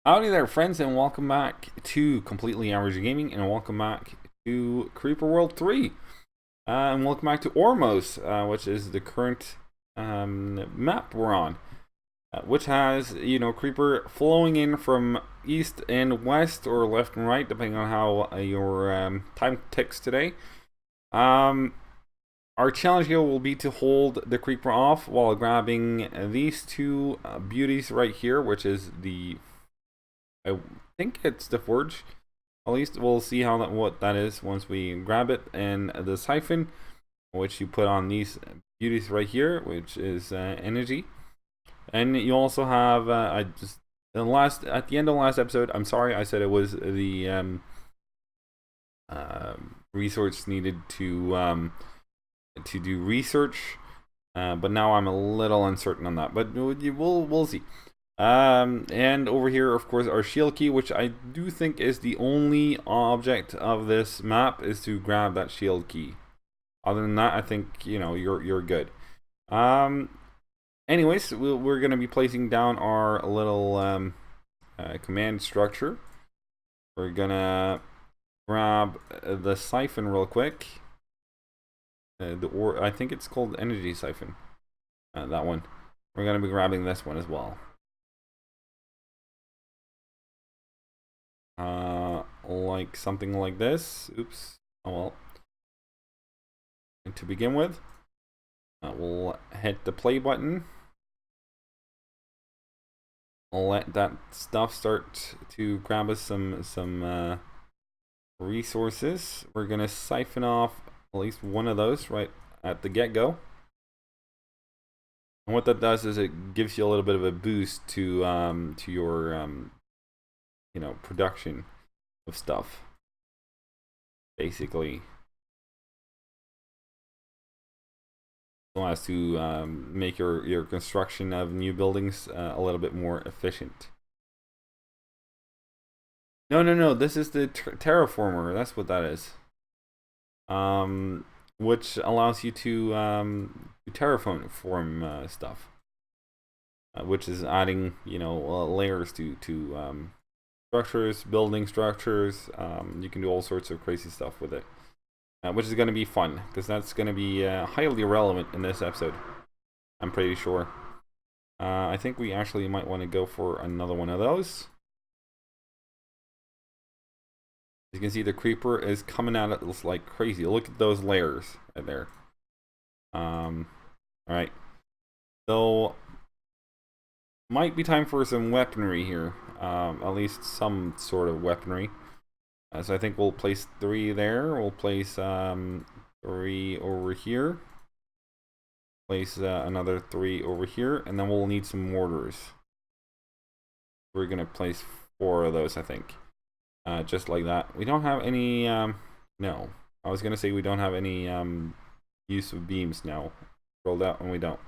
Howdy there, friends, and welcome back to Completely Average Gaming, and welcome back to Creeper World 3. And welcome back to Ormos, which is the current map we're on, which has, Creeper flowing in from east and west, or left and right, depending on how your time ticks today. Our challenge here will be to hold the Creeper off while grabbing these two beauties right here, which is I think it's the forge. At least we'll see what that is once we grab it, and the siphon, which you put on these beauties right here, which is energy. And you also have at the end of the last episode. I'm sorry, I said it was the resource needed to do research, but now I'm a little uncertain on that. But we'll see. And over here, of course, our shield key, which I do think is the only object of this map, is to grab that shield key. Other than that, I think you're good. Anyways, we're gonna be placing down our little command structure. We're gonna grab the siphon real quick. I think it's called energy siphon. That one. We're gonna be grabbing this one as well. Like something like this. Oops. Oh well. And to begin with, we'll hit the play button. We'll let that stuff start to grab us some resources. We're gonna siphon off at least one of those right at the get-go. And what that does is it gives you a little bit of a boost to your production of stuff, basically, so as to make your construction of new buildings a little bit more efficient. No, this is the terraformer. That's what that is. Which allows you to terraform stuff, which is adding layers to structures, building structures. You can do all sorts of crazy stuff with it, which is going to be fun because that's going to be highly relevant in this episode, I'm pretty sure. I think we actually might want to go for another one of those. As you can see, the creeper is coming at it like crazy. Look at those layers right there. Alright, so might be time for some weaponry here. At least some sort of weaponry. So I think we'll place 3 there. We'll place 3 over here. Place another 3 over here, and then we'll need some mortars. We're gonna place 4 of those, I think. Just like that. We don't have any. No, I was gonna say we don't have any use of beams now. Rolled out, and we don't.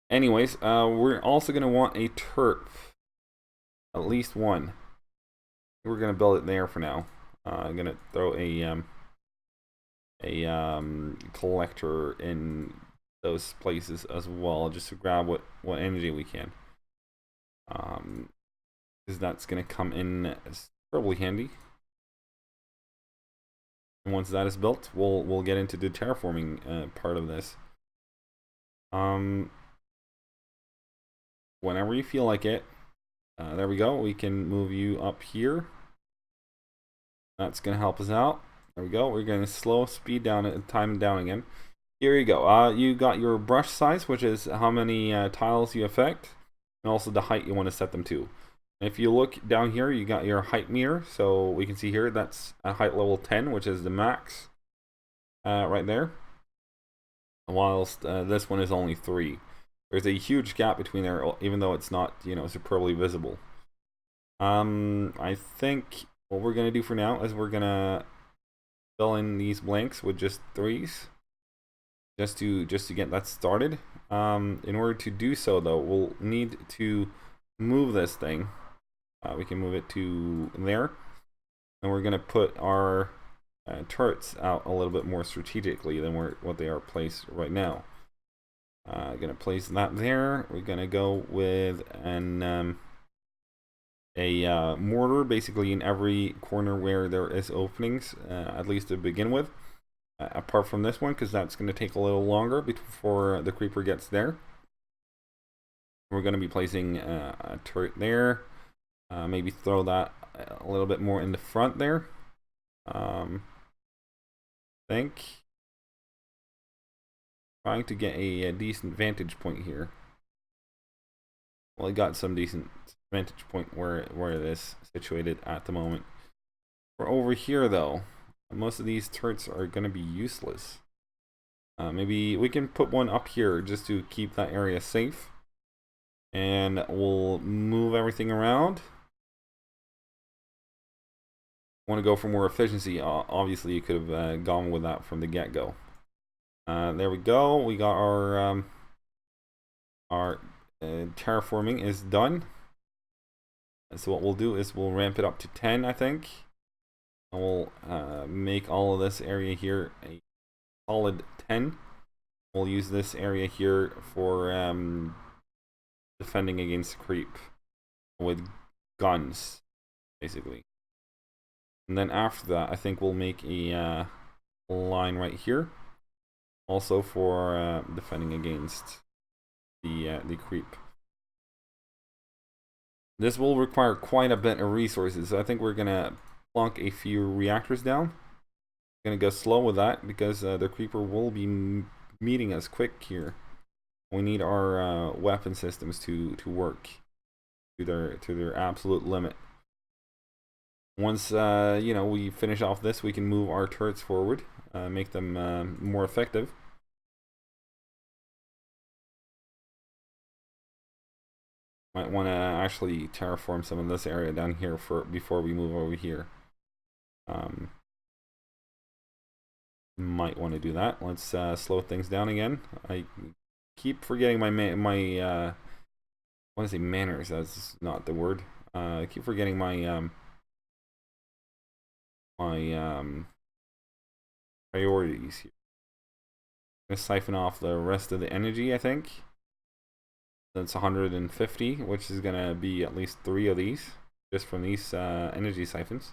Anyways, we're also gonna want a turret. At least one. We're gonna build it there for now. I'm gonna throw a collector in those places as well, just to grab what energy we can. Because that's gonna come in probably handy. And once that is built, we'll get into the terraforming part of this. Whenever you feel like it. There we go. We can move you up here. That's gonna help us out. There we go. We're gonna slow speed down, time down again. Here you go. You got your brush size, which is how many tiles you affect, and also the height you want to set them to. If you look down here, you got your height meter. So we can see here that's at height level 10, which is the max, right there. Whilst this one is only 3. There's a huge gap between there, even though it's not, superbly visible. I think what we're gonna do for now is we're gonna fill in these blanks with just 3s, just to get that started. In order to do so, though, we'll need to move this thing. We can move it to there, and we're gonna put our turrets out a little bit more strategically than what they are placed right now. Gonna place that there. We're gonna go with an mortar basically in every corner where there is openings, at least to begin with. Apart from this one, because that's going to take a little longer before the creeper gets there. We're going to be placing a turret there. Maybe throw that a little bit more in the front there. I think trying to get a decent vantage point here. Well, I got some decent vantage point where it is situated at the moment. We're over here though. Most of these turrets are going to be useless. Maybe we can put one up here just to keep that area safe. And we'll move everything around. Want to go for more efficiency. Obviously, you could have gone with that from the get-go. There we go. We got our terraforming is done. So what we'll do is we'll ramp it up to 10, I think. And we'll make all of this area here a solid 10. We'll use this area here for defending against creep with guns, basically. And then after that, I think we'll make a line right here, also for defending against the creep. This will require quite a bit of resources, so I think we're gonna plunk a few reactors down. Gonna go slow with that because the creeper will be meeting us quick here. We need our weapon systems to work to their absolute limit. Once you know, we finish off this, we can move our turrets forward, make them more effective. Might want to actually terraform some of this area down here before we move over here. Might want to do that. Let's slow things down again. I keep forgetting my I want to say manners. That's not the word. I keep forgetting my priorities here. I'm gonna siphon off the rest of the energy, I think. That's 150, which is gonna be at least 3 of these just from these energy siphons.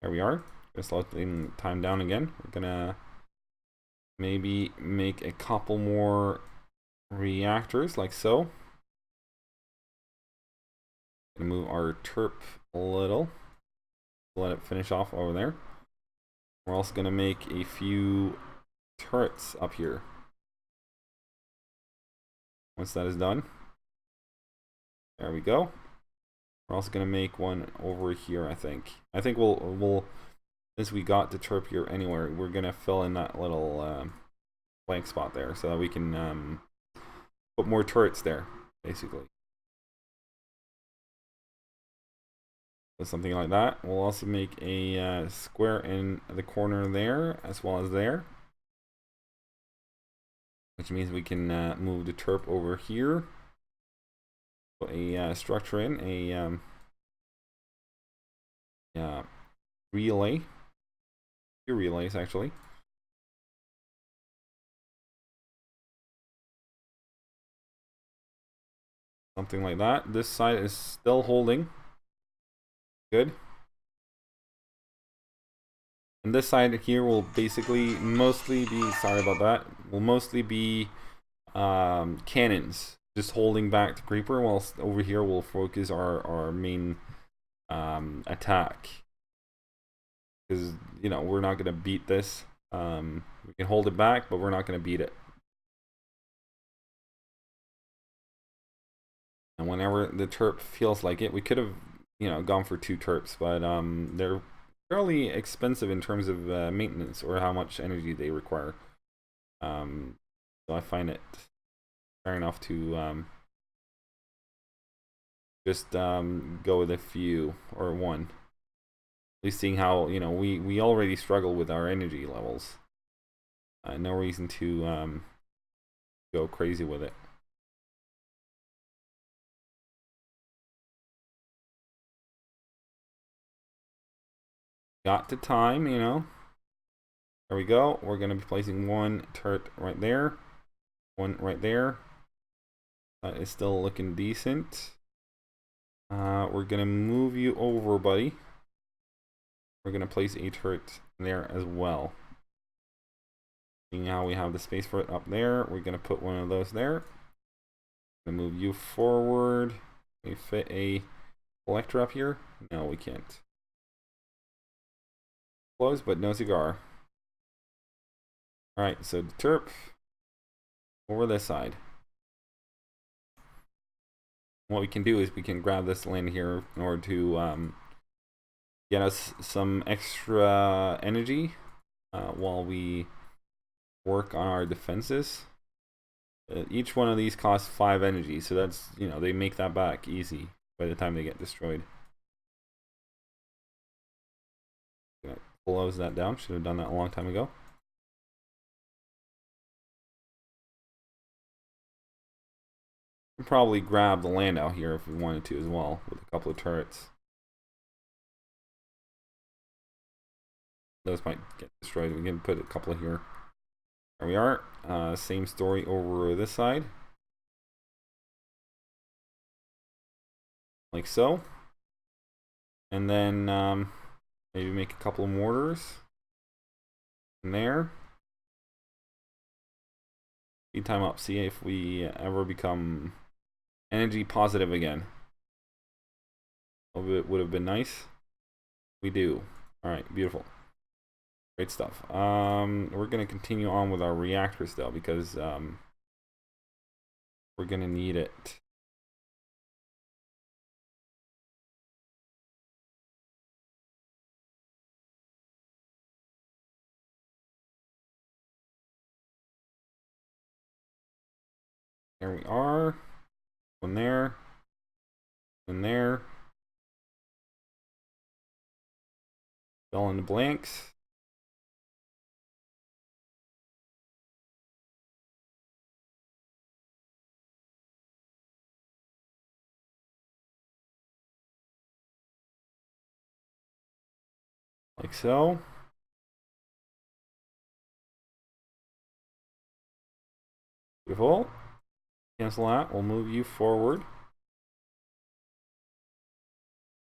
There we are. Gonna slow time down again. We're gonna maybe make a couple more reactors like so. Gonna move our terp a little. Let it finish off over there. We're also gonna make a few turrets up here. Once that is done, there we go. We're also gonna make one over here. I think we'll since we got the turp here anywhere, we're gonna fill in that little blank spot there so that we can put more turrets there, basically. So something like that. We'll also make a square in the corner there as well as there, which means we can move the turp over here. Put a structure in, a relay. 2 relays actually. Something like that. This side is still holding. Good. And this side here will basically mostly be, sorry about that, will mostly be cannons just holding back the creeper, whilst over here we'll focus our main attack. Because, you know, we're not going to beat this. We can hold it back, but we're not going to beat it. And whenever the terp feels like it, we could have, you know, gone for 2 terps, but they're fairly expensive in terms of maintenance or how much energy they require. So I find it fair enough to just go with a few or 1. At least seeing how, you know, we already struggle with our energy levels. No reason to go crazy with it. Got the time, you know. There we go. We're going to be placing 1 turret right there. 1 right there. It's still looking decent. We're gonna move you over, buddy. We're gonna place a turret there as well. Seeing how we have the space for it up there, we're gonna put one of those there. Gonna move you forward. Can we fit a collector up here? No, we can't. Close, but no cigar. Alright, so the turp over this side. What we can do is we can grab this land here in order to get us some extra energy while we work on our defenses. Each one of these costs 5 energy, so that's, you know, they make that back easy by the time they get destroyed. Gonna close that down. Should have done that a long time ago. We'll probably grab the land out here if we wanted to as well, with a couple of turrets. Those might get destroyed. We can put a couple here. There we are. Same story over this side. Like so. And then maybe make a couple of mortars in there. Speed time up. See if we ever become energy positive again. It would have been nice. We do. Alright, beautiful. Great stuff. We're gonna continue on with our reactors though, because we're gonna need it. There we are. One there. One there. Fill in the blanks. Like so. Beautiful. Cancel that. We'll move you forward. I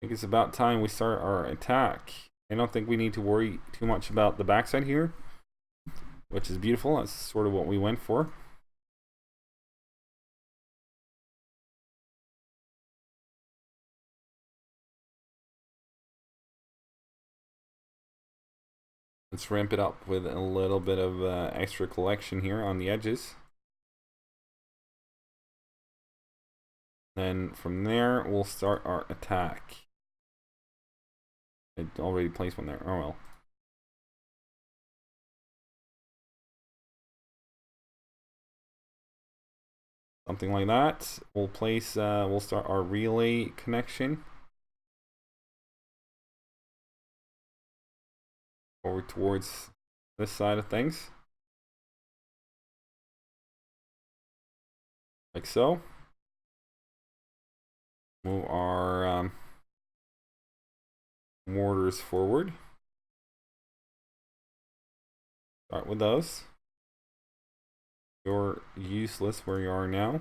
think it's about time we start our attack. I don't think we need to worry too much about the backside here, which is beautiful. That's sort of what we went for. Let's ramp it up with a little bit of extra collection here on the edges. Then from there, we'll start our attack. I already placed one there. Oh well. Something like that. We'll place, we'll start our relay connection. Over towards this side of things. Like so. Move our mortars forward. Start with those. You're useless where you are now.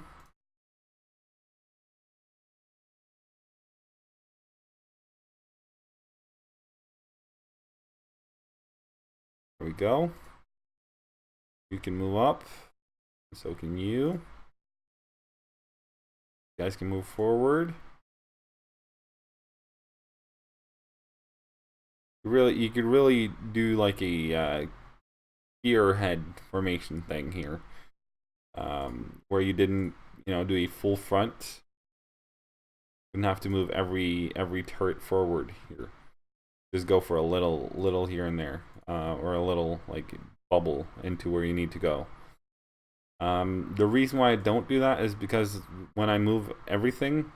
There we go. You can move up. So can you. You guys can move forward. You could really do like a spearhead formation thing here, where you didn't, you know, do a full front. You wouldn't have to move every turret forward here. Just go for a little here and there, or a little like bubble into where you need to go. The reason why I don't do that is because when I move everything,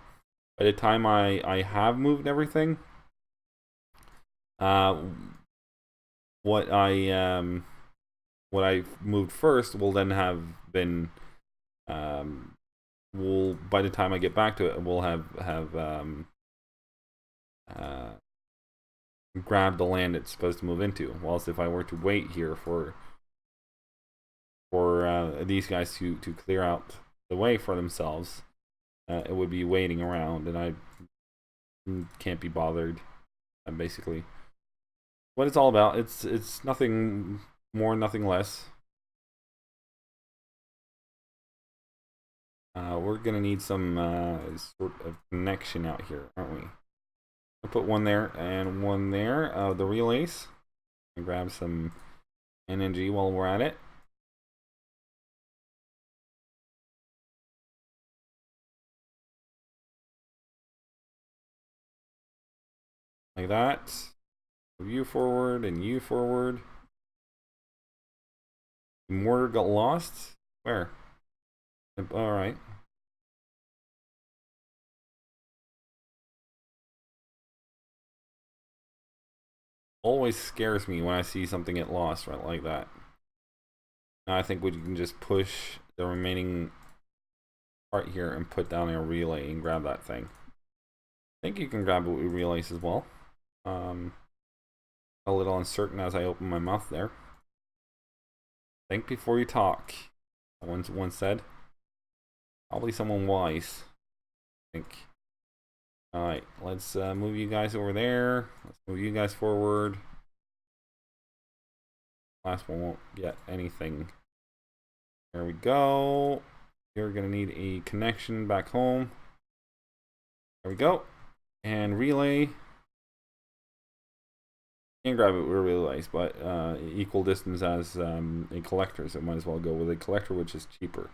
by the time I have moved everything, what I moved first will then have been, will, by the time I get back to it, will have grabbed the land it's supposed to move into. Whilst if I were to wait here for these guys to clear out the way for themselves, it would be waiting around, and I can't be bothered. Basically, what it's all about. It's nothing more, nothing less. We're gonna need some sort of connection out here, aren't we? I'll put one there and one there. The relays. And grab some energy while we're at it. Like that. You forward and you forward. The mortar got lost? Where? Alright. Always scares me when I see something get lost right like that. Now I think we can just push the remaining part here and put down a relay and grab that thing. I think you can grab it with relays as well. A little uncertain as I open my mouth there. Think before you talk. One said. Probably someone wise. I think. Alright, let's move you guys over there. Let's move you guys forward. Last one won't get anything. There we go. You're gonna need a connection back home. There we go. And relay. Can't grab it with relays, but equal distance as a collector, so might as well go with a collector, which is cheaper.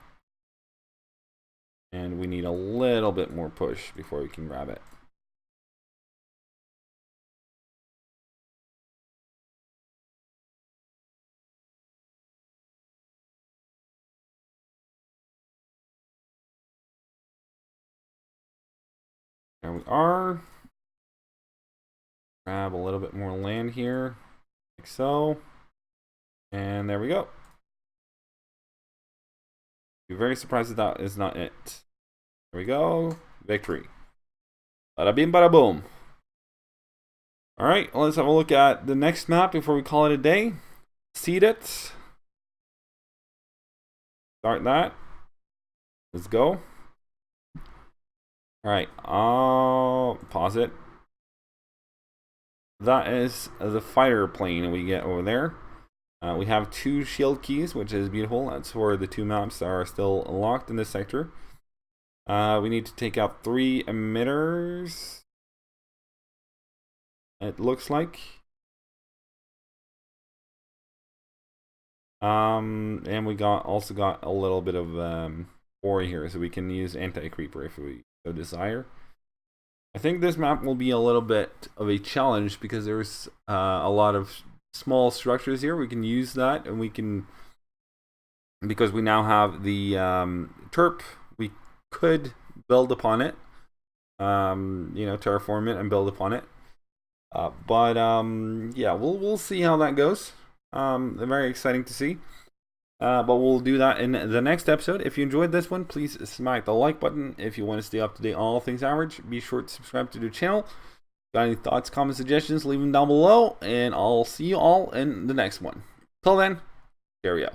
And we need a little bit more push before we can grab it. There we are. Grab a little bit more land here, like so. And there we go. Be very surprised that that is not it. There we go. Victory. Bada bing, bada boom. Alright, let's have a look at the next map before we call it a day. Seed it. Start that. Let's go. Alright, I'll pause it. That is the fighter plane we get over there. We have 2 shield keys, which is beautiful. That's for the 2 maps that are still locked in this sector. We need to take out 3 emitters. It looks like. And we also got a little bit of ore here, so we can use anti-creeper if we so desire. I think this map will be a little bit of a challenge because there's a lot of small structures here. We can use that, and we can, because we now have the terp, we could build upon it, terraform it and build upon it. Yeah, we'll see how that goes. Very exciting to see. But we'll do that in the next episode. If you enjoyed this one, please smack the like button. If you want to stay up to date on all things average, be sure to subscribe to the channel. Got any thoughts, comments, suggestions, leave them down below, and I'll see you all in the next one. Till then, cheerio.